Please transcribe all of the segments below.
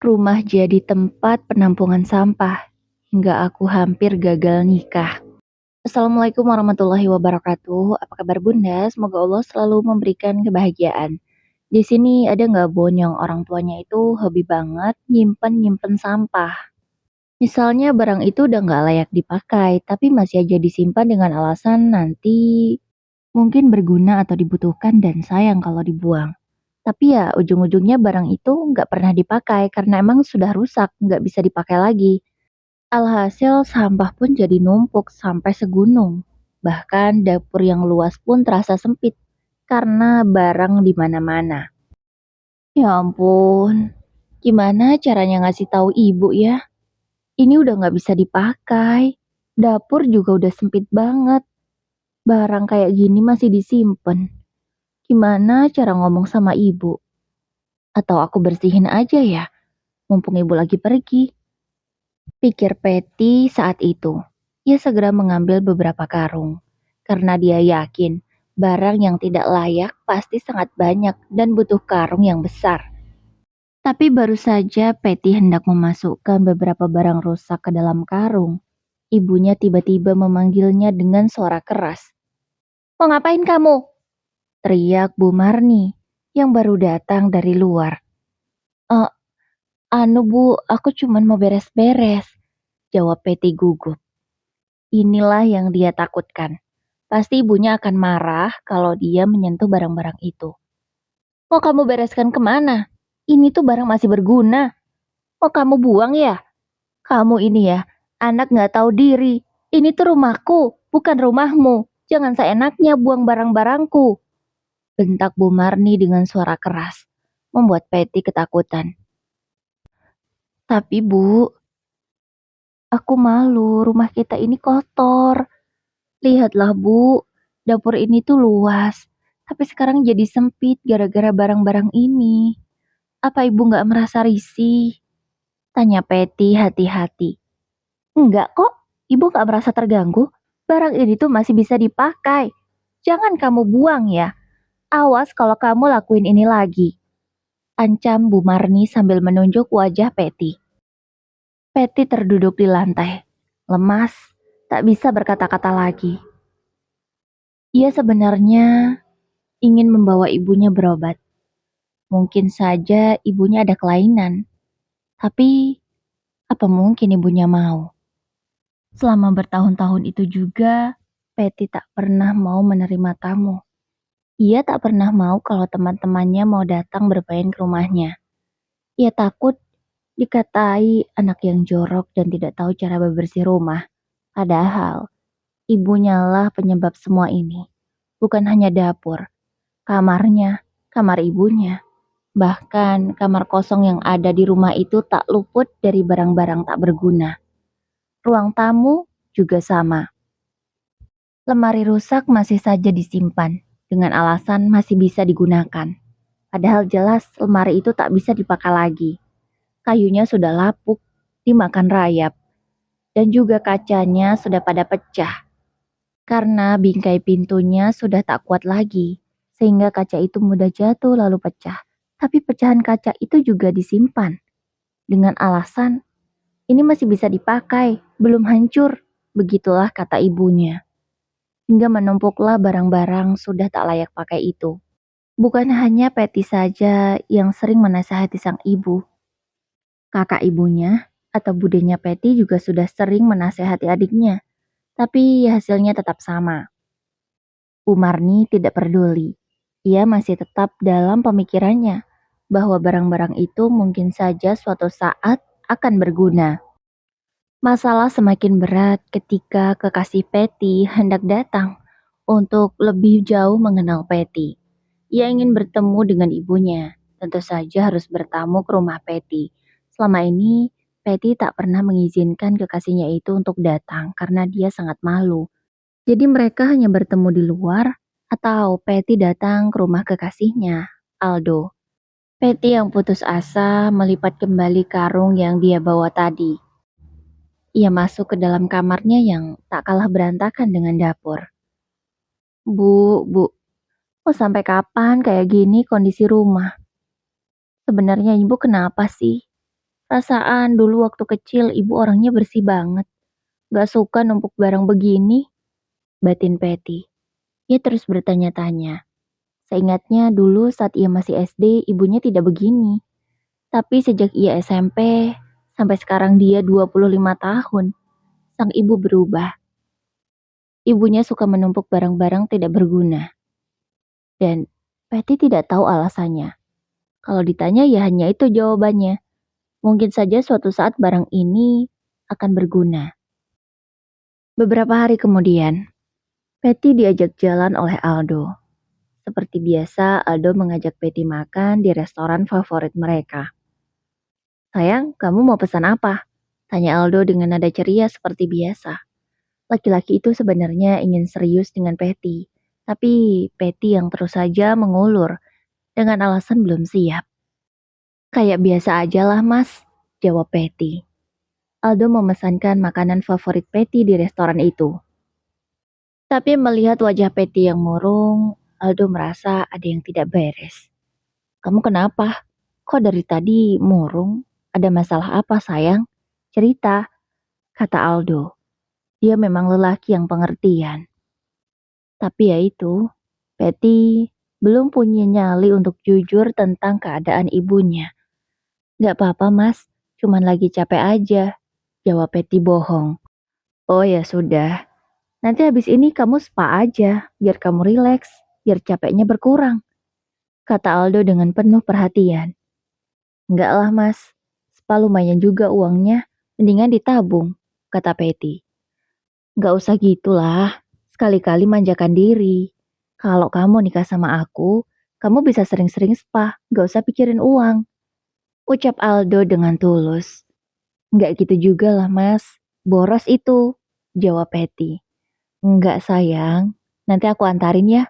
Rumah jadi tempat penampungan sampah, hingga aku hampir gagal nikah. Assalamualaikum warahmatullahi wabarakatuh. Apa kabar Bunda? Semoga Allah selalu memberikan kebahagiaan. Di sini ada nggak Bon yang orang tuanya itu hobi banget nyimpen-nyimpen sampah? Misalnya barang itu udah nggak layak dipakai, tapi masih aja disimpan dengan alasan nanti mungkin berguna atau dibutuhkan dan sayang kalau dibuang. Tapi ya ujung-ujungnya barang itu nggak pernah dipakai karena emang sudah rusak, nggak bisa dipakai lagi. Alhasil sampah pun jadi numpuk sampai segunung. Bahkan dapur yang luas pun terasa sempit karena barang di mana-mana. Ya ampun, gimana caranya ngasih tahu ibu ya? Ini udah nggak bisa dipakai. Dapur juga udah sempit banget. Barang kayak gini masih disimpan. Gimana cara ngomong sama ibu? Atau aku bersihin aja ya, mumpung ibu lagi pergi. Pikir Patty saat itu. Ia segera mengambil beberapa karung. Karena dia yakin barang yang tidak layak pasti sangat banyak dan butuh karung yang besar. Tapi baru saja Patty hendak memasukkan beberapa barang rusak ke dalam karung. Ibunya tiba-tiba memanggilnya dengan suara keras. Mau ngapain kamu? Teriak Bu Marni yang baru datang dari luar. "Eh, anu Bu, aku cuman mau beres-beres," jawab Patty gugup. Inilah yang dia takutkan. Pasti ibunya akan marah kalau dia menyentuh barang-barang itu. Mau kamu bereskan kemana? Ini tuh barang masih berguna. Mau kamu buang ya? Kamu ini ya, anak nggak tahu diri. Ini tuh rumahku, bukan rumahmu. Jangan seenaknya buang barang-barangku. Bentak Bu Marni dengan suara keras, membuat Patty ketakutan. Tapi Bu, aku malu, rumah kita ini kotor. Lihatlah Bu, dapur ini tuh luas, tapi sekarang jadi sempit gara-gara barang-barang ini. Apa Ibu nggak merasa risih? Tanya Patty hati-hati. Enggak kok, Ibu nggak merasa terganggu. Barang ini tuh masih bisa dipakai. Jangan kamu buang ya. Awas kalau kamu lakuin ini lagi. Ancam Bu Marni sambil menunjuk wajah Patty. Patty terduduk di lantai, lemas, tak bisa berkata-kata lagi. Ia sebenarnya ingin membawa ibunya berobat. Mungkin saja ibunya ada kelainan, tapi apa mungkin ibunya mau? Selama bertahun-tahun itu juga, Patty tak pernah mau menerima tamu. Ia tak pernah mau kalau teman-temannya mau datang bermain ke rumahnya. Ia takut dikatai anak yang jorok dan tidak tahu cara bebersih rumah. Padahal, ibunya lah penyebab semua ini. Bukan hanya dapur, kamarnya, kamar ibunya. Bahkan kamar kosong yang ada di rumah itu tak luput dari barang-barang tak berguna. Ruang tamu juga sama. Lemari rusak masih saja disimpan dengan alasan masih bisa digunakan. Padahal jelas lemari itu tak bisa dipakai lagi. Kayunya sudah lapuk, dimakan rayap, dan juga kacanya sudah pada pecah. Karena bingkai pintunya sudah tak kuat lagi, sehingga kaca itu mudah jatuh lalu pecah. Tapi pecahan kaca itu juga disimpan dengan alasan ini masih bisa dipakai, belum hancur. Begitulah kata ibunya. Hingga menumpuklah barang-barang sudah tak layak pakai itu. Bukan hanya Patty saja yang sering menasihati sang ibu. Kakak ibunya atau budenya Patty juga sudah sering menasihati adiknya. Tapi hasilnya tetap sama. Umarni tidak peduli. Ia masih tetap dalam pemikirannya bahwa barang-barang itu mungkin saja suatu saat akan berguna. Masalah semakin berat ketika kekasih Patty hendak datang untuk lebih jauh mengenal Patty. Ia ingin bertemu dengan ibunya. Tentu saja harus bertamu ke rumah Patty. Selama ini, Patty tak pernah mengizinkan kekasihnya itu untuk datang karena dia sangat malu. Jadi mereka hanya bertemu di luar atau Patty datang ke rumah kekasihnya, Aldo. Patty yang putus asa melipat kembali karung yang dia bawa tadi. Ia masuk ke dalam kamarnya yang tak kalah berantakan dengan dapur. Bu, mau sampai kapan kayak gini kondisi rumah? Sebenarnya ibu kenapa sih? Perasaan dulu waktu kecil ibu orangnya bersih banget. Gak suka numpuk barang begini, batin Patty. Ia terus bertanya-tanya. Seingatnya dulu saat ia masih SD, ibunya tidak begini. Tapi sejak ia SMP, sampai sekarang dia 25 tahun, sang ibu berubah. Ibunya suka menumpuk barang-barang tidak berguna. Dan Patty tidak tahu alasannya. Kalau ditanya ya hanya itu jawabannya. Mungkin saja suatu saat barang ini akan berguna. Beberapa hari kemudian, Patty diajak jalan oleh Aldo. Seperti biasa, Aldo mengajak Patty makan di restoran favorit mereka. Sayang, kamu mau pesan apa? Tanya Aldo dengan nada ceria seperti biasa. Laki-laki itu sebenarnya ingin serius dengan Patty, tapi Patty yang terus saja mengulur dengan alasan belum siap. Kayak biasa aja lah mas, jawab Patty. Aldo memesankan makanan favorit Patty di restoran itu. Tapi melihat wajah Patty yang murung, Aldo merasa ada yang tidak beres. Kamu kenapa? Kok dari tadi murung? Ada masalah apa sayang? Cerita, kata Aldo. Dia memang lelaki yang pengertian. Tapi ya itu, Patty belum punya nyali untuk jujur tentang keadaan ibunya. Gak apa-apa mas, cuman lagi capek aja, jawab Patty bohong. Oh ya sudah, nanti habis ini kamu spa aja, biar kamu rileks, biar capeknya berkurang, kata Aldo dengan penuh perhatian. Enggak lah mas, spa lumayan juga uangnya, mendingan ditabung, kata Patty. Enggak usah gitulah, sekali-kali manjakan diri. Kalau kamu nikah sama aku, kamu bisa sering-sering spa, gak usah pikirin uang. Ucap Aldo dengan tulus. Enggak gitu juga lah mas, boros itu, jawab Patty. Enggak sayang, nanti aku antarin ya,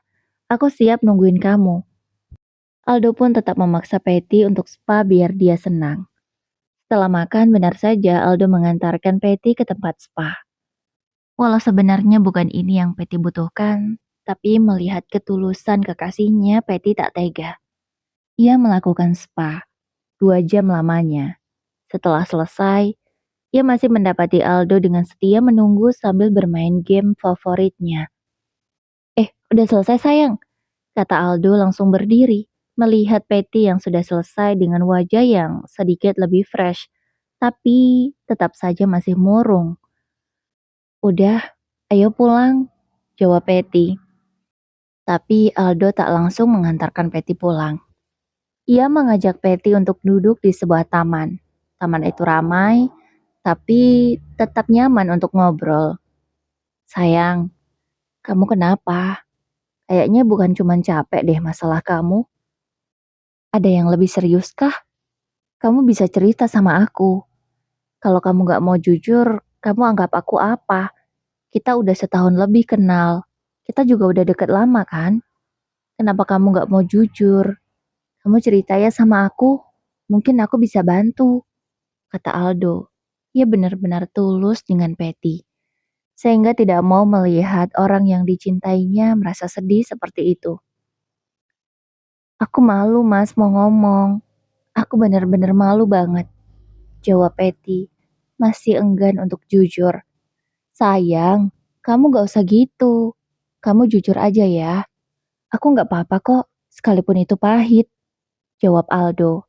aku siap nungguin kamu. Aldo pun tetap memaksa Patty untuk spa biar dia senang. Setelah makan, benar saja Aldo mengantarkan Patty ke tempat spa. Walau sebenarnya bukan ini yang Patty butuhkan, tapi melihat ketulusan kekasihnya, Patty tak tega. Ia melakukan spa, 2 jam lamanya. Setelah selesai, ia masih mendapati Aldo dengan setia menunggu sambil bermain game favoritnya. Udah selesai sayang, kata Aldo langsung berdiri, melihat Patty yang sudah selesai dengan wajah yang sedikit lebih fresh, tapi tetap saja masih murung. Udah, ayo pulang, jawab Patty. Tapi Aldo tak langsung mengantarkan Patty pulang. Ia mengajak Patty untuk duduk di sebuah taman. Taman itu ramai, tapi tetap nyaman untuk ngobrol. Sayang, kamu kenapa? Kayaknya bukan cuma capek deh masalah kamu. Ada yang lebih serius kah? Kamu bisa cerita sama aku. Kalau kamu gak mau jujur, kamu anggap aku apa? Kita udah setahun lebih kenal. Kita juga udah deket lama kan? Kenapa kamu gak mau jujur? Kamu cerita ya sama aku. Mungkin aku bisa bantu, kata Aldo. Ia benar-benar tulus dengan Patty. Sehingga tidak mau melihat orang yang dicintainya merasa sedih seperti itu. Aku malu mas mau ngomong. Aku benar-benar malu banget, jawab Patty. Masih enggan untuk jujur. Sayang, kamu gak usah gitu. Kamu jujur aja ya. Aku gak apa-apa kok, sekalipun itu pahit, jawab Aldo.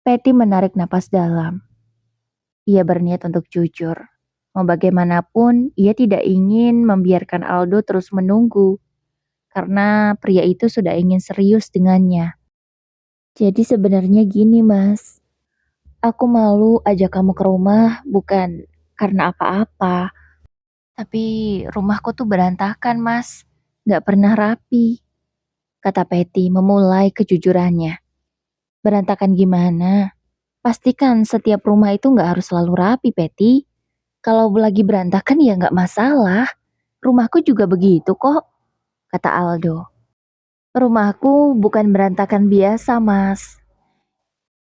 Patty menarik napas dalam. Ia berniat untuk jujur. Mau bagaimanapun, ia tidak ingin membiarkan Aldo terus menunggu. Karena pria itu sudah ingin serius dengannya. Jadi sebenarnya gini mas, aku malu ajak kamu ke rumah bukan karena apa-apa. Tapi rumahku tuh berantakan mas, gak pernah rapi, kata Patty memulai kejujurannya. Berantakan gimana? Pastikan setiap rumah itu gak harus selalu rapi, Patty. Kalau lagi berantakan ya gak masalah. Rumahku juga begitu kok, kata Aldo. Rumahku bukan berantakan biasa, mas.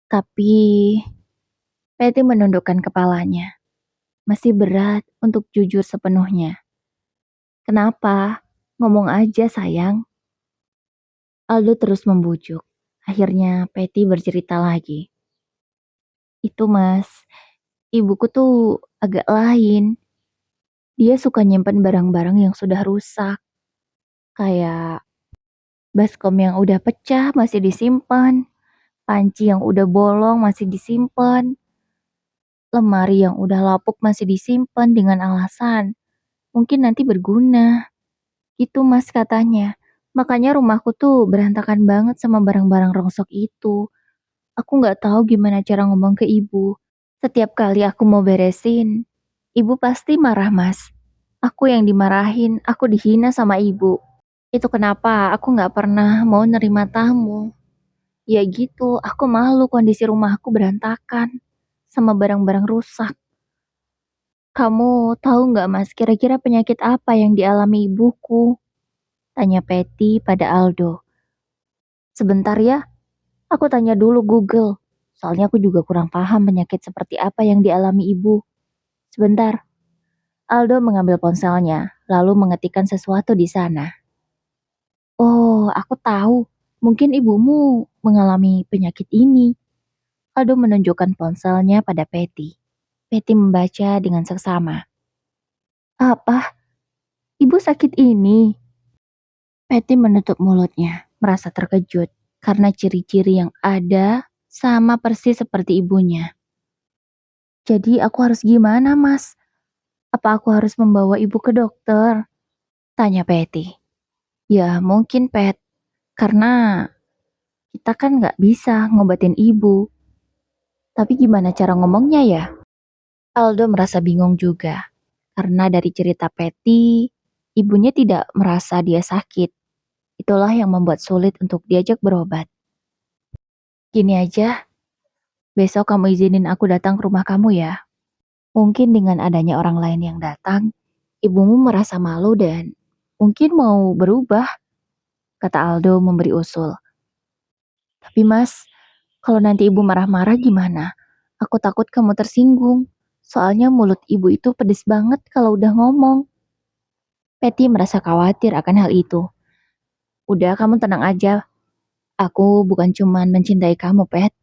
Tapi Patty menundukkan kepalanya. Masih berat untuk jujur sepenuhnya. Kenapa? Ngomong aja sayang. Aldo terus membujuk. Akhirnya Patty bercerita lagi. Itu Mas, ibuku tuh agak lain. Dia suka nyimpen barang-barang yang sudah rusak, kayak baskom yang udah pecah masih disimpan, panci yang udah bolong masih disimpan, lemari yang udah lapuk masih disimpan dengan alasan mungkin nanti berguna. Gitu Mas katanya. Makanya rumahku tuh berantakan banget sama barang-barang rongsok itu. Aku nggak tahu gimana cara ngomong ke ibu. Setiap kali aku mau beresin, ibu pasti marah Mas. Aku yang dimarahin, aku dihina sama ibu. Itu kenapa aku nggak pernah mau nerima tamu. Ya gitu, aku malu kondisi rumahku berantakan sama barang-barang rusak. Kamu tahu nggak Mas, kira-kira penyakit apa yang dialami ibuku? Tanya Patty pada Aldo. Sebentar ya, aku tanya dulu Google. Soalnya aku juga kurang paham penyakit seperti apa yang dialami ibu. Sebentar, Aldo mengambil ponselnya, lalu mengetikkan sesuatu di sana. Oh, aku tahu. Mungkin ibumu mengalami penyakit ini. Aldo menunjukkan ponselnya pada Patty. Patty membaca dengan seksama. Apa? Ibu sakit ini? Patty menutup mulutnya, merasa terkejut karena ciri-ciri yang ada sama persis seperti ibunya. Jadi aku harus gimana, Mas? Apa aku harus membawa ibu ke dokter? Tanya Patty. Ya mungkin, Pat. Karena kita kan nggak bisa ngobatin ibu. Tapi gimana cara ngomongnya ya? Aldo merasa bingung juga. Karena dari cerita Patty, ibunya tidak merasa dia sakit. Itulah yang membuat sulit untuk diajak berobat. Gini aja, besok kamu izinin aku datang ke rumah kamu ya. Mungkin dengan adanya orang lain yang datang, ibumu merasa malu dan mungkin mau berubah, kata Aldo memberi usul. Tapi Mas, kalau nanti ibu marah-marah gimana? Aku takut kamu tersinggung. Soalnya mulut ibu itu pedes banget kalau udah ngomong. Patty merasa khawatir akan hal itu. Udah kamu tenang aja. Aku bukan cuman mencintai kamu, Pat.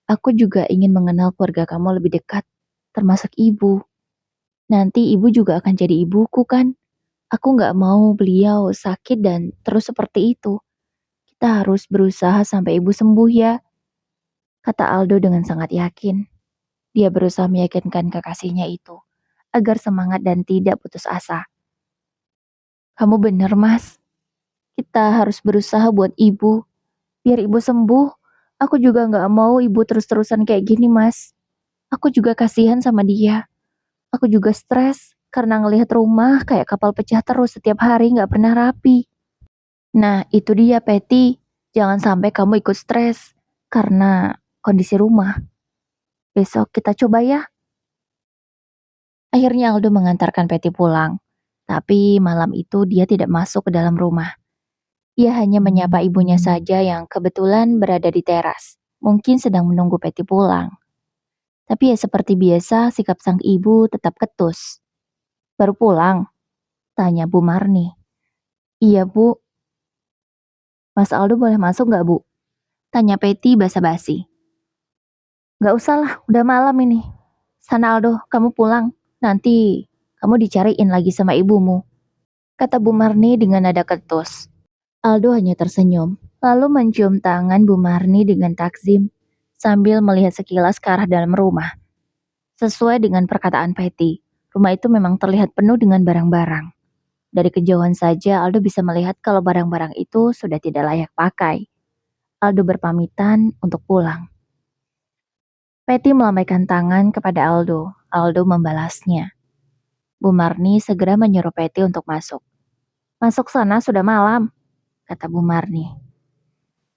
Aku juga ingin mengenal keluarga kamu lebih dekat, termasuk ibu. Nanti ibu juga akan jadi ibuku kan? Aku nggak mau beliau sakit dan terus seperti itu. Kita harus berusaha sampai ibu sembuh ya, kata Aldo dengan sangat yakin. Dia berusaha meyakinkan kekasihnya itu, agar semangat dan tidak putus asa. Kamu bener mas, kita harus berusaha buat ibu. Biar ibu sembuh, aku juga nggak mau ibu terus-terusan kayak gini mas. Aku juga kasihan sama dia. Aku juga stres karena ngelihat rumah kayak kapal pecah terus setiap hari nggak pernah rapi. Nah, itu dia, Patty. Jangan sampai kamu ikut stres karena kondisi rumah. Besok kita coba ya. Akhirnya Aldo mengantarkan Patty pulang. Tapi malam itu dia tidak masuk ke dalam rumah. Ia hanya menyapa ibunya saja yang kebetulan berada di teras. Mungkin sedang menunggu Patty pulang. Tapi ya seperti biasa, sikap sang ibu tetap ketus. Baru pulang? Tanya Bu Marni. Iya, Bu. Mas Aldo boleh masuk nggak, Bu? Tanya Patty basa-basi. Nggak usah lah, udah malam ini. Sana Aldo, kamu pulang. Nanti kamu dicariin lagi sama ibumu. Kata Bu Marni dengan nada ketus. Aldo hanya tersenyum, lalu mencium tangan Bu Marni dengan takzim, sambil melihat sekilas ke arah dalam rumah. Sesuai dengan perkataan Patty, rumah itu memang terlihat penuh dengan barang-barang. Dari kejauhan saja Aldo bisa melihat kalau barang-barang itu sudah tidak layak pakai. Aldo berpamitan untuk pulang. Patty melambaikan tangan kepada Aldo. Aldo membalasnya. Bu Marni segera menyuruh Patty untuk masuk. Masuk sana sudah malam, kata Bu Marni.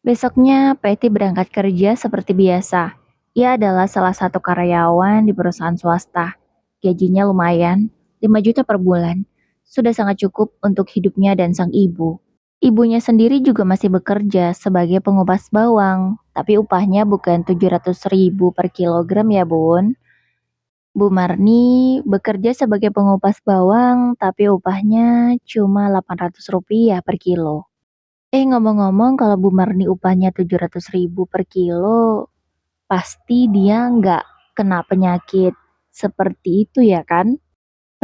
Besoknya Patty berangkat kerja seperti biasa. Ia adalah salah satu karyawan di perusahaan swasta. Gajinya lumayan, 5 juta per bulan. Sudah sangat cukup untuk hidupnya dan sang ibu. Ibunya sendiri juga masih bekerja sebagai pengupas bawang, tapi upahnya bukan 700.000 per kilogram ya bun. Bu Marni bekerja sebagai pengupas bawang, tapi upahnya cuma 800 rupiah per kilo. Ngomong-ngomong kalau Bu Marni upahnya 700.000 per kilo, pasti dia nggak kena penyakit seperti itu ya kan?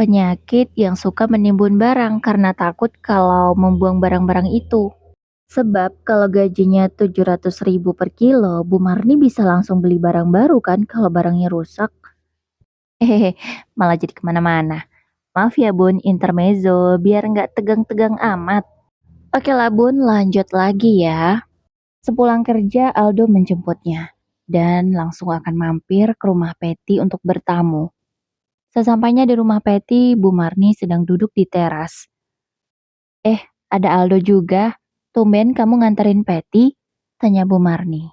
Penyakit yang suka menimbun barang karena takut kalau membuang barang-barang itu. Sebab kalau gajinya 700.000 per kilo, Bu Marni bisa langsung beli barang baru kan kalau barangnya rusak. Hehehe, malah jadi kemana-mana. Maaf ya Bun, intermezzo, biar nggak tegang-tegang amat. Oke lah Bun, lanjut lagi ya. Sepulang kerja, Aldo menjemputnya. Dan langsung akan mampir ke rumah Peti untuk bertamu. Sesampainya di rumah Peti, Bu Marni sedang duduk di teras. Ada Aldo juga. Tumben kamu nganterin Peti? Tanya Bu Marni.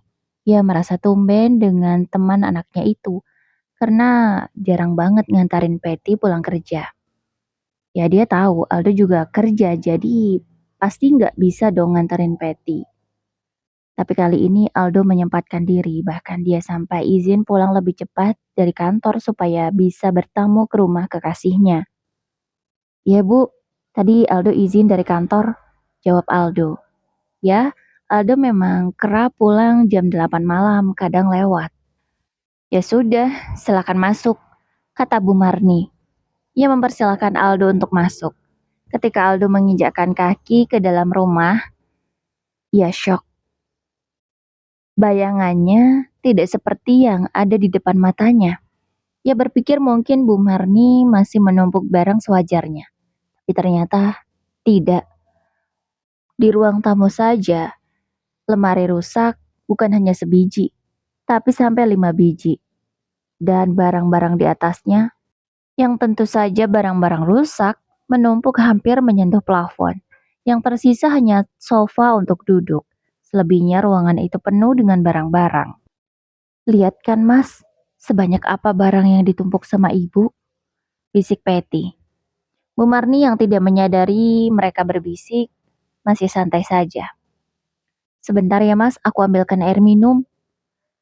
Ia merasa tumben dengan teman anaknya itu. Karena jarang banget ngantarin Peti pulang kerja. Ya dia tahu Aldo juga kerja, jadi pasti nggak bisa dong nganterin Peti. Tapi kali ini Aldo menyempatkan diri, bahkan dia sampai izin pulang lebih cepat dari kantor supaya bisa bertamu ke rumah kekasihnya. Ya Bu, tadi Aldo izin dari kantor, jawab Aldo. Ya, Aldo memang kerap pulang jam 8 malam, kadang lewat. Ya sudah, silakan masuk, kata Bu Marni. Ia mempersilahkan Aldo untuk masuk. Ketika Aldo menginjakkan kaki ke dalam rumah, ia syok. Bayangannya tidak seperti yang ada di depan matanya. Ia berpikir mungkin Bu Marni masih menumpuk barang sewajarnya. Tapi ternyata tidak. Di ruang tamu saja, lemari rusak bukan hanya sebiji, tapi sampai 5 biji. Dan barang-barang di atasnya, yang tentu saja barang-barang rusak, menumpuk hampir menyentuh plafon. Yang tersisa hanya sofa untuk duduk. Selebihnya ruangan itu penuh dengan barang-barang. Lihat kan mas, sebanyak apa barang yang ditumpuk sama ibu? Bisik Peti. Bu Marni yang tidak menyadari mereka berbisik, masih santai saja. Sebentar ya mas, aku ambilkan air minum.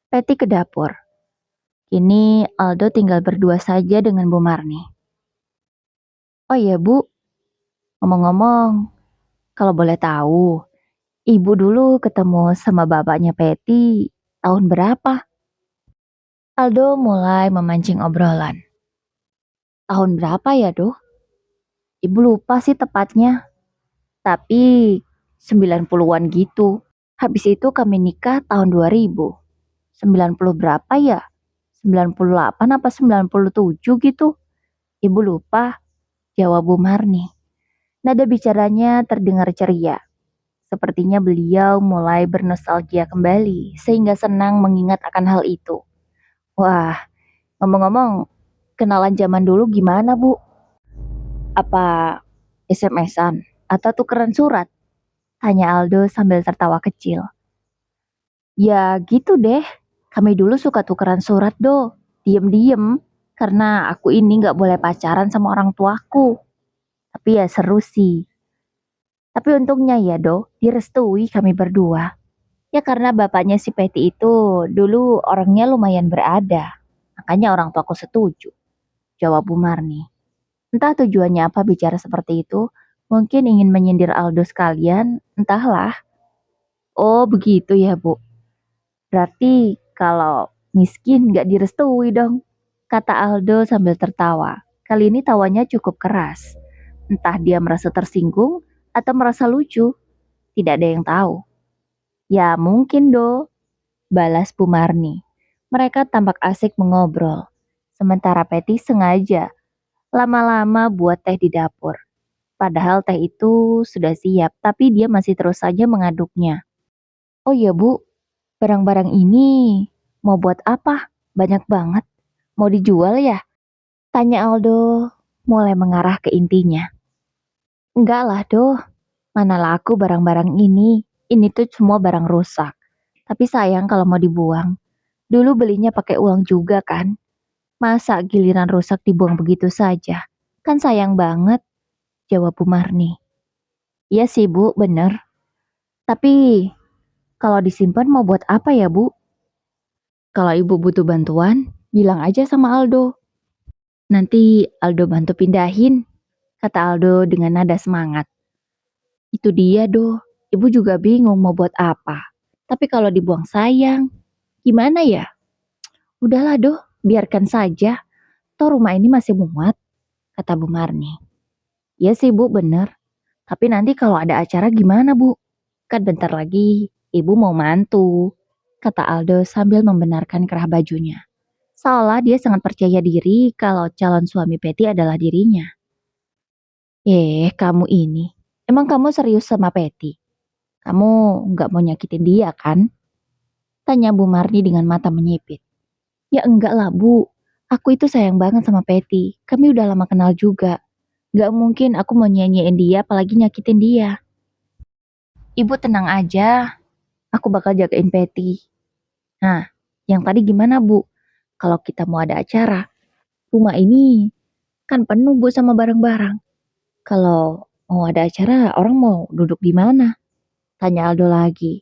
Peti ke dapur. Kini Aldo tinggal berdua saja dengan Bu Marni. Oh iya Bu, ngomong-ngomong, kalau boleh tahu, ibu dulu ketemu sama bapaknya Peti tahun berapa? Aldo mulai memancing obrolan. Tahun berapa ya, Doh? Ibu lupa sih tepatnya, tapi 90-an gitu. Habis itu kami nikah tahun 2000. 90 berapa ya? 98 apa 97 gitu? Ibu lupa, jawab Bu Marni. Nada bicaranya terdengar ceria. Sepertinya beliau mulai bernostalgia kembali, sehingga senang mengingat akan hal itu. Wah, ngomong-ngomong, kenalan zaman dulu gimana, Bu? Apa SMS-an atau tukeran surat? Tanya Aldo sambil tertawa kecil. Ya gitu deh, kami dulu suka tukeran surat do, diem-diem, karena aku ini nggak boleh pacaran sama orang tuaku. Tapi ya seru sih. Tapi untungnya ya do, direstui kami berdua. Ya karena bapaknya si Peti itu dulu orangnya lumayan berada. Makanya orang tuaku setuju. Jawab Bu Marni. Entah tujuannya apa bicara seperti itu. Mungkin ingin menyindir Aldo sekalian, entahlah. Oh begitu ya Bu. Berarti kalau miskin gak direstui dong. Kata Aldo sambil tertawa. Kali ini tawanya cukup keras. Entah dia merasa tersinggung atau merasa lucu. Tidak ada yang tahu. Ya mungkin do, balas Bu Marni. Mereka tampak asik mengobrol. Sementara Peti sengaja lama-lama buat teh di dapur. Padahal teh itu sudah siap, tapi dia masih terus saja mengaduknya. Oh iya Bu, barang-barang ini mau buat apa? Banyak banget. Mau dijual ya? Tanya Aldo, mulai mengarah ke intinya. Enggak lah doh, mana laku barang-barang ini. Ini tuh semua barang rusak. Tapi sayang kalau mau dibuang. Dulu belinya pakai uang juga kan? Masa giliran rusak dibuang begitu saja? Kan sayang banget, jawab Bu Marni. Iya sih Bu, bener. Tapi kalau disimpan mau buat apa ya Bu? Kalau ibu butuh bantuan, bilang aja sama Aldo. Nanti Aldo bantu pindahin, kata Aldo dengan nada semangat. Itu dia doh, ibu juga bingung mau buat apa. Tapi kalau dibuang sayang, gimana ya? Udahlah doh, Biarkan saja, toh rumah ini masih muat, kata Bu Marni. Iya sih Bu, bener. Tapi nanti kalau ada acara gimana Bu? Kan bentar lagi ibu mau mantu, kata Aldo sambil membenarkan kerah bajunya. Seolah dia sangat percaya diri kalau calon suami Betty adalah dirinya. Kamu ini. Emang kamu serius sama Betty? Kamu nggak mau nyakitin dia kan? Tanya Bu Marni dengan mata menyipit. Ya enggak lah Bu. Aku itu sayang banget sama Betty. Kami udah lama kenal juga. Gak mungkin aku mau nyanyiin dia apalagi nyakitin dia. Ibu tenang aja. Aku bakal jagain Betty. Nah, yang tadi gimana Bu? Kalau kita mau ada acara, rumah ini kan penuh Bu sama barang-barang. Kalau mau ada acara, orang mau duduk di mana? Tanya Aldo lagi.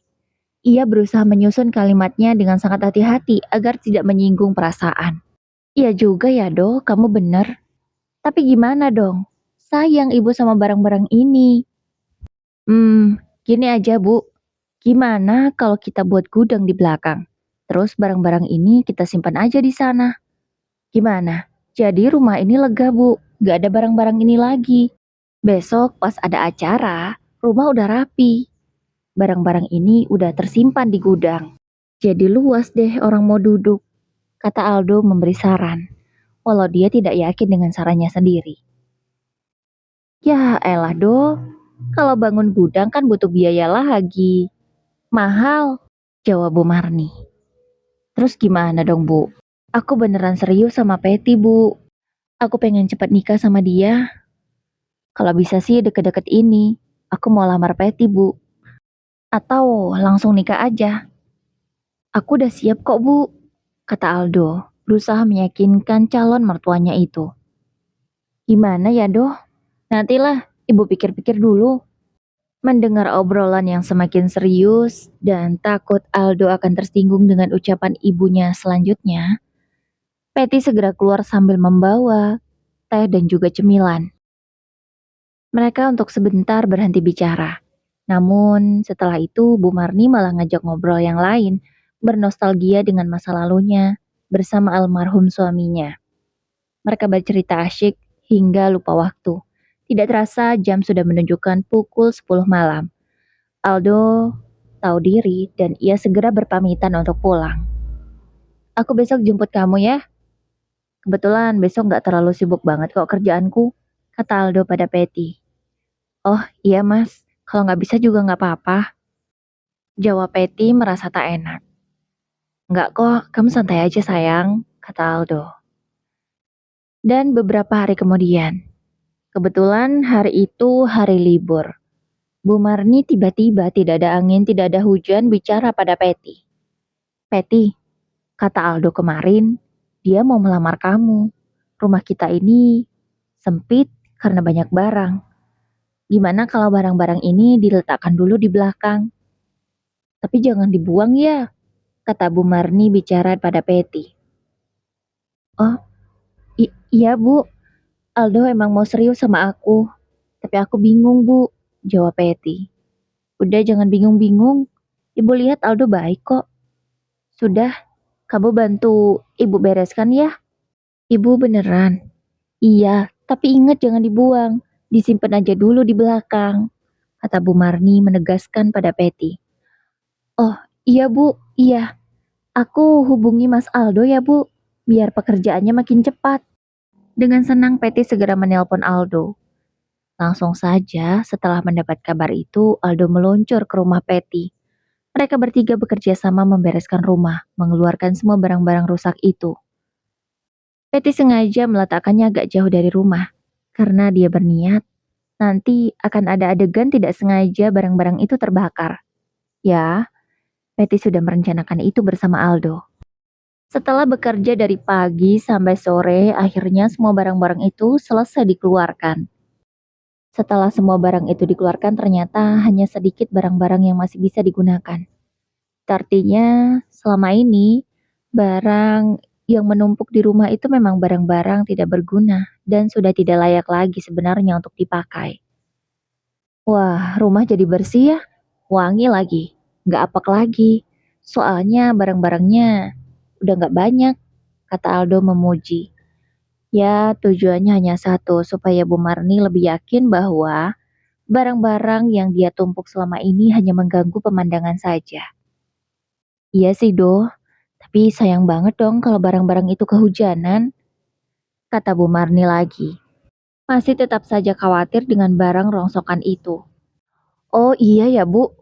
Ia berusaha menyusun kalimatnya dengan sangat hati-hati agar tidak menyinggung perasaan. Iya juga ya Do, kamu bener. Tapi gimana dong? Sayang ibu sama barang-barang ini. Gini aja Bu. Gimana kalau kita buat gudang di belakang? Terus barang-barang ini kita simpan aja di sana. Gimana? Jadi rumah ini lega Bu, gak ada barang-barang ini lagi. Besok pas ada acara, rumah udah rapi. Barang-barang ini udah tersimpan di gudang. Jadi luas deh orang mau duduk, kata Aldo memberi saran, walau dia tidak yakin dengan sarannya sendiri. Ya elah Do, kalau bangun gudang kan butuh biaya lagi. Mahal, jawab Bu Marni. Terus gimana dong Bu? Aku beneran serius sama Peti Bu. Aku pengen cepat nikah sama dia. Kalau bisa sih deket-deket ini, aku mau lamar Peti Bu. Atau langsung nikah aja. Aku udah siap kok Bu, kata Aldo, berusaha meyakinkan calon mertuanya itu. Gimana ya Doh? Nantilah, ibu pikir-pikir dulu. Mendengar obrolan yang semakin serius dan takut Aldo akan tersinggung dengan ucapan ibunya selanjutnya, Patty segera keluar sambil membawa teh dan juga cemilan. Mereka untuk sebentar berhenti bicara. Namun setelah itu Bu Marni malah ngajak ngobrol yang lain, bernostalgia dengan masa lalunya bersama almarhum suaminya. Mereka bercerita asyik hingga lupa waktu. Tidak terasa jam sudah menunjukkan pukul 10 malam. Aldo tahu diri dan ia segera berpamitan untuk pulang. Aku besok jemput kamu ya. Kebetulan besok nggak terlalu sibuk banget kok kerjaanku, kata Aldo pada Patty. Oh iya mas, kalau nggak bisa juga nggak apa-apa. Jawab Patty merasa tak enak. Nggak kok, kamu santai aja sayang, kata Aldo. Dan beberapa hari kemudian, kebetulan hari itu hari libur. Bu Marni tiba-tiba tidak ada angin, tidak ada hujan bicara pada Patty. Patty, kata Aldo kemarin, dia mau melamar kamu. Rumah kita ini sempit karena banyak barang. Gimana kalau barang-barang ini diletakkan dulu di belakang? Tapi jangan dibuang ya, kata Bu Marni bicara pada Patty. Oh, iya Bu, Aldo emang mau serius sama aku. Tapi aku bingung Bu, jawab Patty. Udah jangan bingung-bingung, Ibu lihat Aldo baik kok. Sudah, kamu bantu Ibu bereskan ya. Ibu beneran. Iya, tapi ingat jangan dibuang. Disimpan aja dulu di belakang, kata Bu Marni menegaskan pada Patty. Oh, iya Bu, iya. Aku hubungi Mas Aldo ya Bu, biar pekerjaannya makin cepat. Dengan senang Patty segera menelpon Aldo. Langsung saja setelah mendapat kabar itu, Aldo meluncur ke rumah Patty. Mereka bertiga bekerja sama membereskan rumah, mengeluarkan semua barang-barang rusak itu. Patty sengaja meletakkannya agak jauh dari rumah, karena dia berniat nanti akan ada adegan tidak sengaja barang-barang itu terbakar. Ya, Patty sudah merencanakan itu bersama Aldo. Setelah bekerja dari pagi sampai sore, akhirnya semua barang-barang itu selesai dikeluarkan. Setelah semua barang itu dikeluarkan, ternyata hanya sedikit barang-barang yang masih bisa digunakan. Artinya, selama ini, barang yang menumpuk di rumah itu memang barang-barang tidak berguna dan sudah tidak layak lagi sebenarnya untuk dipakai. Wah, rumah jadi bersih ya, wangi lagi, nggak apek lagi. Soalnya barang-barangnya udah nggak banyak, kata Aldo memuji. Ya, tujuannya hanya satu, supaya Bu Marni lebih yakin bahwa barang-barang yang dia tumpuk selama ini hanya mengganggu pemandangan saja. Iya sih, Do. Tapi sayang banget dong kalau barang-barang itu kehujanan, kata Bu Marni lagi. Masih tetap saja khawatir dengan barang rongsokan itu. Oh iya ya, Bu.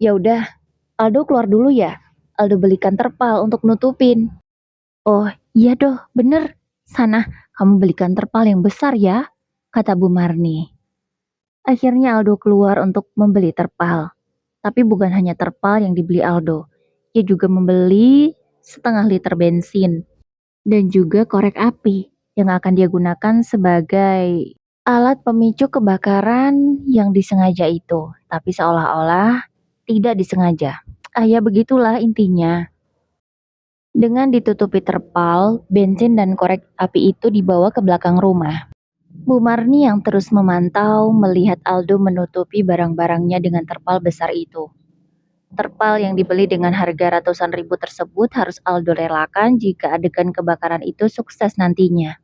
Ya udah, Aldo keluar dulu ya. Aldo belikan terpal untuk nutupin. Oh iya doh, bener. Sana, kamu belikan terpal yang besar ya, kata Bu Marni. Akhirnya Aldo keluar untuk membeli terpal. Tapi bukan hanya terpal yang dibeli Aldo. Ia juga membeli setengah liter bensin dan juga korek api yang akan dia gunakan sebagai alat pemicu kebakaran yang disengaja itu. Tapi seolah-olah tidak disengaja. Ya begitulah intinya. Dengan ditutupi terpal, bensin dan korek api itu dibawa ke belakang rumah. Bu Marni yang terus memantau melihat Aldo menutupi barang-barangnya dengan terpal besar itu. Terpal yang dibeli dengan harga ratusan ribu tersebut harus Aldo relakan jika adegan kebakaran itu sukses nantinya.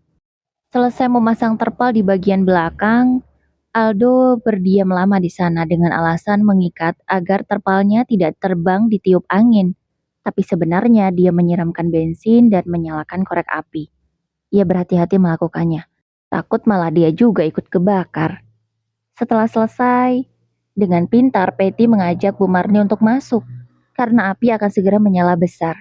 Selesai memasang terpal di bagian belakang, Aldo berdiam lama di sana dengan alasan mengikat agar terpalnya tidak terbang ditiup angin. Tapi sebenarnya dia menyiramkan bensin dan menyalakan korek api. Ia berhati-hati melakukannya. Takut malah dia juga ikut kebakar. Setelah selesai, dengan pintar Patty mengajak Bu Marni untuk masuk, karena api akan segera menyala besar.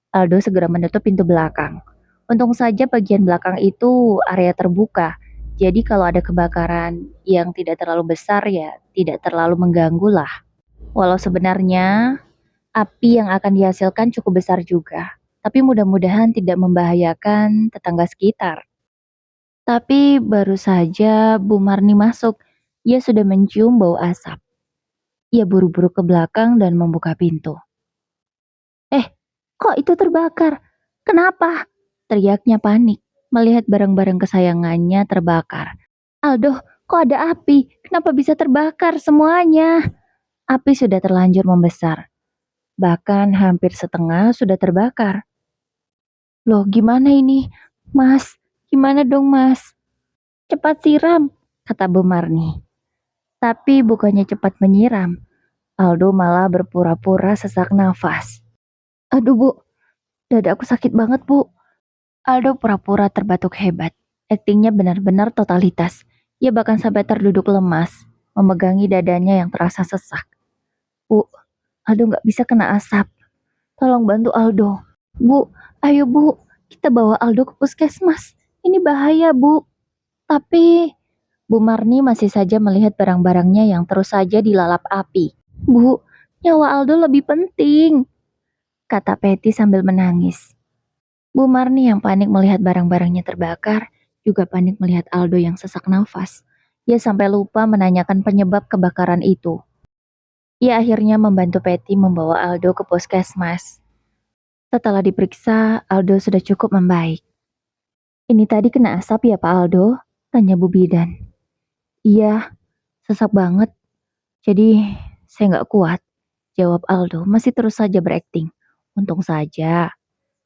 Aldo segera menutup pintu belakang. Untung saja bagian belakang itu area terbuka, jadi kalau ada kebakaran yang tidak terlalu besar ya tidak terlalu mengganggu lah. Walau sebenarnya api yang akan dihasilkan cukup besar juga, tapi mudah-mudahan tidak membahayakan tetangga sekitar. Tapi baru saja Bu Marni masuk, ia sudah mencium bau asap. Ia buru-buru ke belakang dan membuka pintu. Eh, kok itu terbakar? Kenapa? Teriaknya panik melihat barang-barang kesayangannya terbakar. Aldo, kok ada api? Kenapa bisa terbakar semuanya? Api sudah terlanjur membesar. Bahkan hampir setengah sudah terbakar. Loh, gimana ini? Mas, gimana dong, Mas? Cepat siram, kata Bu Marni. Tapi bukannya cepat menyiram, Aldo malah berpura-pura sesak nafas. Aduh, Bu, dada aku sakit banget, Bu. Aldo pura-pura terbatuk hebat. Aktingnya benar-benar totalitas. Ia bahkan sampai terduduk lemas, memegangi dadanya yang terasa sesak. Bu, Aldo nggak bisa kena asap. Tolong bantu Aldo. Bu, ayo Bu, kita bawa Aldo ke puskesmas. Ini bahaya, Bu. Tapi Bu Marni masih saja melihat barang-barangnya yang terus saja dilalap api. Bu, nyawa Aldo lebih penting, kata Patty sambil menangis. Bu Marni yang panik melihat barang-barangnya terbakar, juga panik melihat Aldo yang sesak nafas. Ia sampai lupa menanyakan penyebab kebakaran itu. Ia akhirnya membantu Patty membawa Aldo ke puskesmas. Setelah diperiksa, Aldo sudah cukup membaik. Ini tadi kena asap ya Pak Aldo? Tanya Bu Bidan. Iya, sesak banget. Jadi saya nggak kuat, jawab Aldo masih terus saja berakting. Untung saja,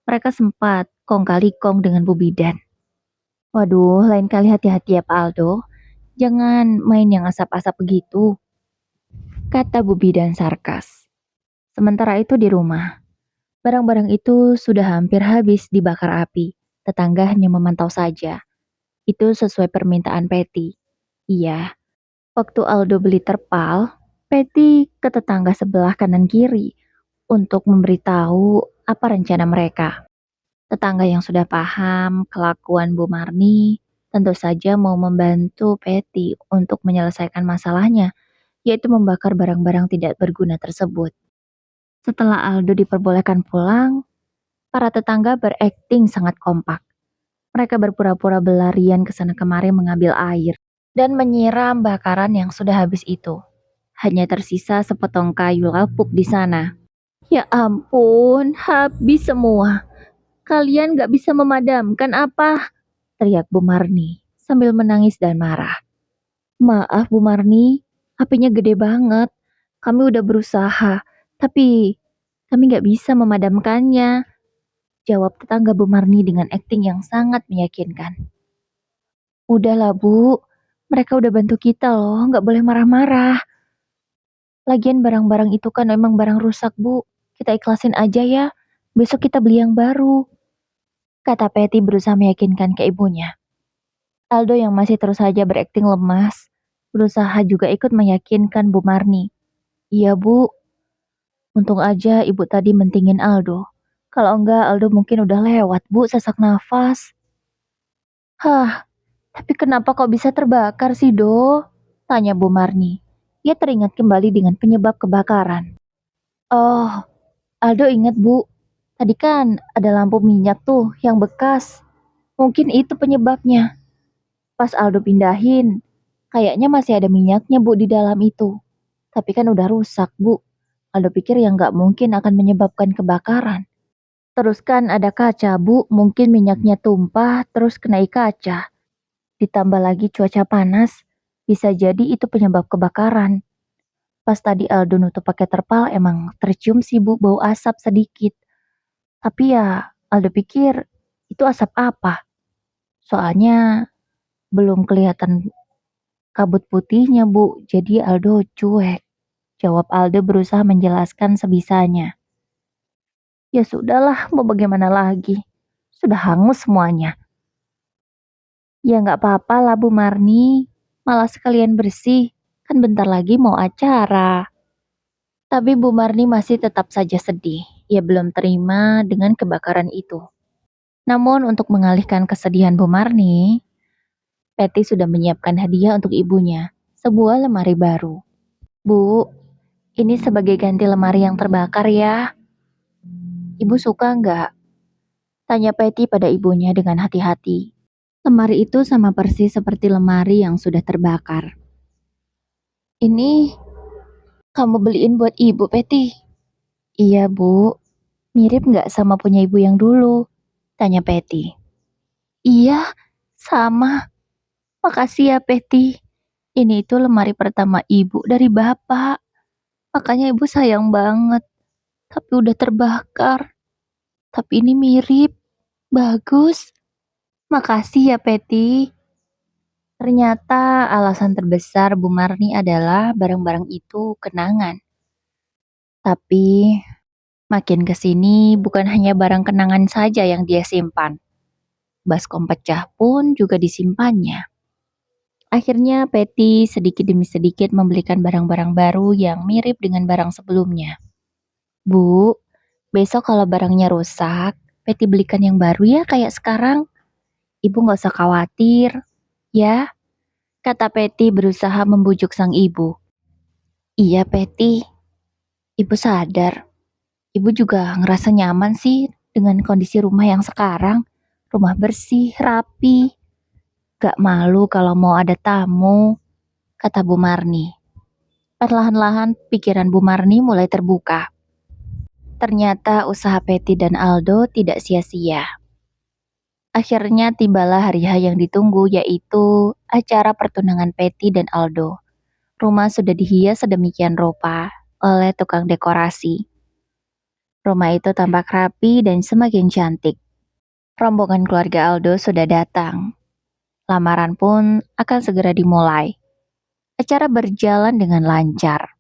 mereka sempat kong kali kong dengan Bu Bidan. Waduh, lain kali hati-hati ya Pak Aldo. Jangan main yang asap-asap begitu, kata Bu Bidan sarkas. Sementara itu di rumah, barang-barang itu sudah hampir habis dibakar api. Tetangga hanya memantau saja. Itu sesuai permintaan Patty. Iya, waktu Aldo beli terpal, Patty ke tetangga sebelah kanan kiri untuk memberitahu apa rencana mereka. Tetangga yang sudah paham kelakuan Bu Marni tentu saja mau membantu Patty untuk menyelesaikan masalahnya, yaitu membakar barang-barang tidak berguna tersebut. Setelah Aldo diperbolehkan pulang, para tetangga berakting sangat kompak. Mereka berpura-pura berlarian ke sana kemari mengambil air dan menyiram bakaran yang sudah habis itu. Hanya tersisa sepotong kayu lapuk di sana. Ya ampun, habis semua. Kalian gak bisa memadamkan apa? Teriak Bu Marni sambil menangis dan marah. Maaf Bu Marni, apinya gede banget. Kami udah berusaha, tapi kami gak bisa memadamkannya. Jawab tetangga Bu Marni dengan akting yang sangat meyakinkan. Udahlah Bu, mereka udah bantu kita loh, nggak boleh marah-marah. Lagian barang-barang itu kan memang barang rusak Bu, kita ikhlasin aja ya, besok kita beli yang baru. Kata Patty berusaha meyakinkan ke ibunya. Aldo yang masih terus saja berakting lemas, berusaha juga ikut meyakinkan Bu Marni. Iya Bu, untung aja ibu tadi mentingin Aldo. Kalau enggak Aldo mungkin udah lewat Bu sesak nafas. Hah, tapi kenapa kok bisa terbakar sih Do? Tanya Bu Marni. Ia teringat kembali dengan penyebab kebakaran. Oh, Aldo ingat Bu, tadi kan ada lampu minyak tuh yang bekas. Mungkin itu penyebabnya. Pas Aldo pindahin, kayaknya masih ada minyaknya Bu di dalam itu. Tapi kan udah rusak Bu. Aldo pikir yang nggak mungkin akan menyebabkan kebakaran. Terus kan ada kaca Bu, mungkin minyaknya tumpah terus kenai kaca. Ditambah lagi cuaca panas, bisa jadi itu penyebab kebakaran. Pas tadi Aldo nutup pakai terpal emang tercium sih Bu bau asap sedikit. Tapi ya Aldo pikir itu asap apa? Soalnya belum kelihatan kabut putihnya Bu, jadi Aldo cuek. Jawab Aldo berusaha menjelaskan sebisanya. Ya sudahlah, mau bagaimana lagi? Sudah hangus semuanya. Ya nggak apa-apa lah Bu Marni, malah sekalian bersih. Kan bentar lagi mau acara. Tapi Bu Marni masih tetap saja sedih. Ia belum terima dengan kebakaran itu. Namun untuk mengalihkan kesedihan Bu Marni, Patty sudah menyiapkan hadiah untuk ibunya. Sebuah lemari baru. Bu, ini sebagai ganti lemari yang terbakar ya. Ibu suka nggak? Tanya Patty pada ibunya dengan hati-hati. Lemari itu sama persis seperti lemari yang sudah terbakar. Ini kamu beliin buat ibu, Patty? Iya, Bu. Mirip nggak sama punya ibu yang dulu? Tanya Patty. Iya, sama. Makasih ya, Patty. Ini itu lemari pertama ibu dari bapak. Makanya ibu sayang banget. Tapi udah terbakar. Tapi ini mirip. Bagus. Makasih ya, Patty. Ternyata alasan terbesar Bu Marni adalah barang-barang itu kenangan. Tapi makin ke sini bukan hanya barang kenangan saja yang dia simpan. Baskom pecah pun juga disimpannya. Akhirnya Patty sedikit demi sedikit membelikan barang-barang baru yang mirip dengan barang sebelumnya. Bu, besok kalau barangnya rusak, Patty belikan yang baru ya kayak sekarang. Ibu gak usah khawatir, ya, kata Patty berusaha membujuk sang ibu. Iya Patty, ibu sadar. Ibu juga ngerasa nyaman sih dengan kondisi rumah yang sekarang. Rumah bersih, rapi. Gak malu kalau mau ada tamu, kata Bu Marni. Perlahan-lahan pikiran Bu Marni mulai terbuka. Ternyata usaha Patty dan Aldo tidak sia-sia. Akhirnya tibalah hari H yang ditunggu, yaitu acara pertunangan Patty dan Aldo. Rumah sudah dihias sedemikian rupa oleh tukang dekorasi. Rumah itu tampak rapi dan semakin cantik. Rombongan keluarga Aldo sudah datang. Lamaran pun akan segera dimulai. Acara berjalan dengan lancar.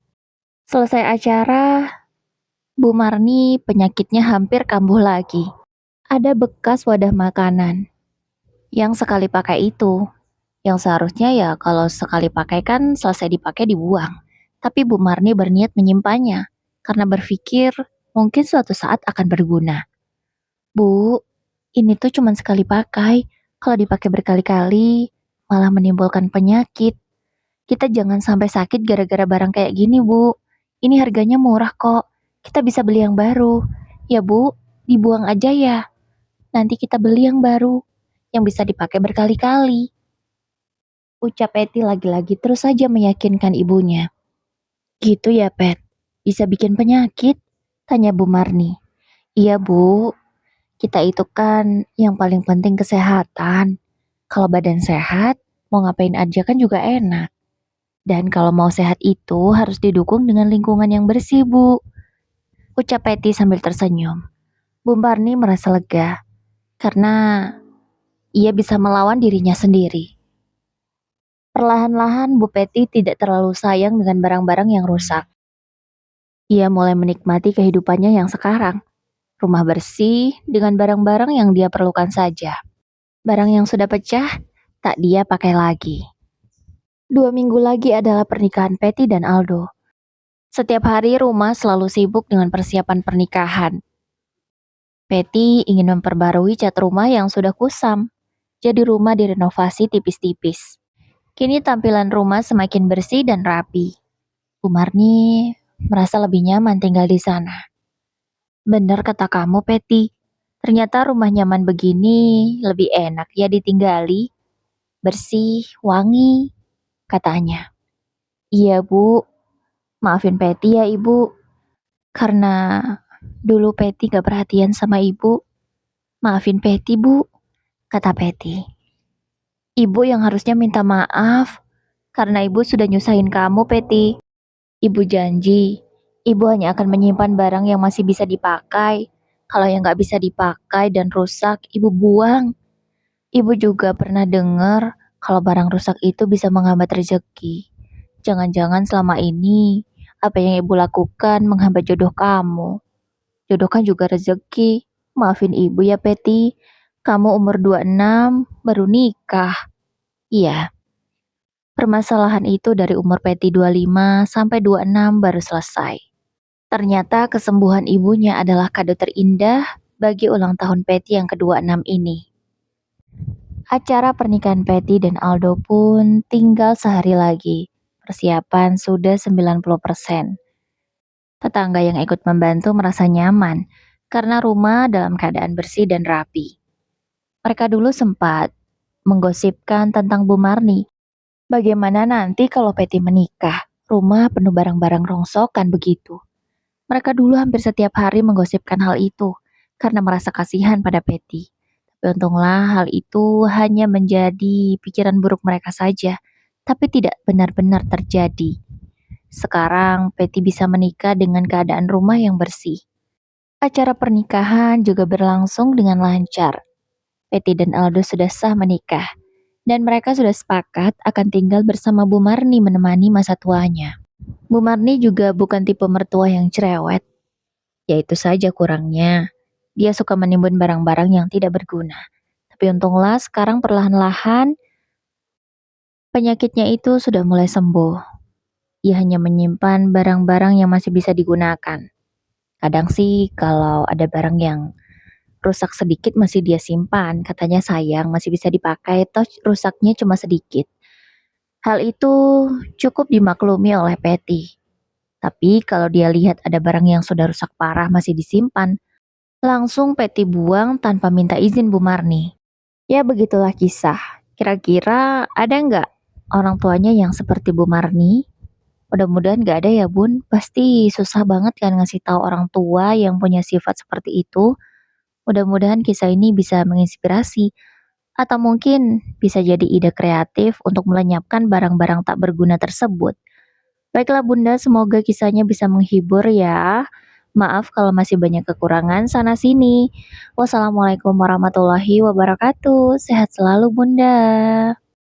Selesai acara, Bu Marni penyakitnya hampir kambuh lagi. Ada bekas wadah makanan yang sekali pakai itu. Yang seharusnya ya kalau sekali pakai kan selesai dipakai dibuang. Tapi Bu Marni berniat menyimpannya karena berpikir mungkin suatu saat akan berguna. Bu, ini tuh cuma sekali pakai. Kalau dipakai berkali-kali malah menimbulkan penyakit. Kita jangan sampai sakit gara-gara barang kayak gini, Bu. Ini harganya murah kok. Kita bisa beli yang baru. Ya, Bu, dibuang aja ya. Nanti kita beli yang baru yang bisa dipakai berkali-kali. Ucap Eti lagi-lagi terus saja meyakinkan ibunya. Gitu ya, Pet. Bisa bikin penyakit? Tanya Bu Marni. Iya, Bu. Kita itu kan yang paling penting kesehatan. Kalau badan sehat, mau ngapain aja kan juga enak. Dan kalau mau sehat itu harus didukung dengan lingkungan yang bersih, Bu. Ucap Patty sambil tersenyum. Bu Marni merasa lega karena ia bisa melawan dirinya sendiri. Perlahan-lahan Bu Peti tidak terlalu sayang dengan barang-barang yang rusak. Ia mulai menikmati kehidupannya yang sekarang. Rumah bersih dengan barang-barang yang dia perlukan saja. Barang yang sudah pecah, tak dia pakai lagi. 2 minggu lagi adalah pernikahan Peti dan Aldo. Setiap hari rumah selalu sibuk dengan persiapan pernikahan. Peti ingin memperbarui cat rumah yang sudah kusam. Jadi rumah direnovasi tipis-tipis. Kini tampilan rumah semakin bersih dan rapi. Bu Marni merasa lebih nyaman tinggal di sana. Benar kata kamu, Peti. Ternyata rumah nyaman begini lebih enak ya ditinggali. Bersih, wangi, katanya. Iya, Bu. Maafin Peti ya, Ibu. Karena dulu Peti gak perhatian sama Ibu. Maafin Peti, Bu, kata Peti. Ibu yang harusnya minta maaf. Karena Ibu sudah nyusahin kamu, Peti. Ibu janji, Ibu hanya akan menyimpan barang yang masih bisa dipakai. Kalau yang nggak bisa dipakai dan rusak, Ibu buang. Ibu juga pernah dengar kalau barang rusak itu bisa menghambat rezeki. Jangan-jangan selama ini, apa yang Ibu lakukan menghambat jodoh kamu. Jodoh kan juga rezeki. Maafin Ibu ya, Peti. Kamu umur 26, baru nikah. Iya, permasalahan itu dari umur Peti 25 sampai 26 baru selesai. Ternyata kesembuhan ibunya adalah kado terindah bagi ulang tahun Peti yang ke-26 ini. Acara pernikahan Peti dan Aldo pun tinggal sehari lagi. Persiapan sudah 90%. Tetangga yang ikut membantu merasa nyaman karena rumah dalam keadaan bersih dan rapi. Mereka dulu sempat menggosipkan tentang Bu Marni. Bagaimana nanti kalau Peti menikah? Rumah penuh barang-barang rongsokan begitu. Mereka dulu hampir setiap hari menggosipkan hal itu karena merasa kasihan pada Peti. Tapi untunglah hal itu hanya menjadi pikiran buruk mereka saja, tapi tidak benar-benar terjadi. Sekarang Peti bisa menikah dengan keadaan rumah yang bersih. Acara pernikahan juga berlangsung dengan lancar. Peti dan Aldo sudah sah menikah, dan mereka sudah sepakat akan tinggal bersama Bu Marni menemani masa tuanya. Bu Marni juga bukan tipe mertua yang cerewet. Ya itu saja kurangnya. Dia suka menimbun barang-barang yang tidak berguna. Tapi untunglah sekarang perlahan-lahan penyakitnya itu sudah mulai sembuh. Ia hanya menyimpan barang-barang yang masih bisa digunakan. Kadang sih kalau ada barang yang rusak sedikit masih dia simpan. Katanya sayang masih bisa dipakai, toh rusaknya cuma sedikit. Hal itu cukup dimaklumi oleh Patty. Tapi kalau dia lihat ada barang yang sudah rusak parah masih disimpan, langsung Patty buang tanpa minta izin Bu Marni. Ya begitulah kisah. Kira-kira ada nggak orang tuanya yang seperti Bu Marni? Mudah-mudahan nggak ada ya Bun. Pasti susah banget kan ngasih tahu orang tua yang punya sifat seperti itu. Mudah-mudahan kisah ini bisa menginspirasi. Atau mungkin bisa jadi ide kreatif untuk melenyapkan barang-barang tak berguna tersebut. Baiklah Bunda, semoga kisahnya bisa menghibur ya. Maaf kalau masih banyak kekurangan sana sini. Wassalamualaikum warahmatullahi wabarakatuh. Sehat selalu Bunda.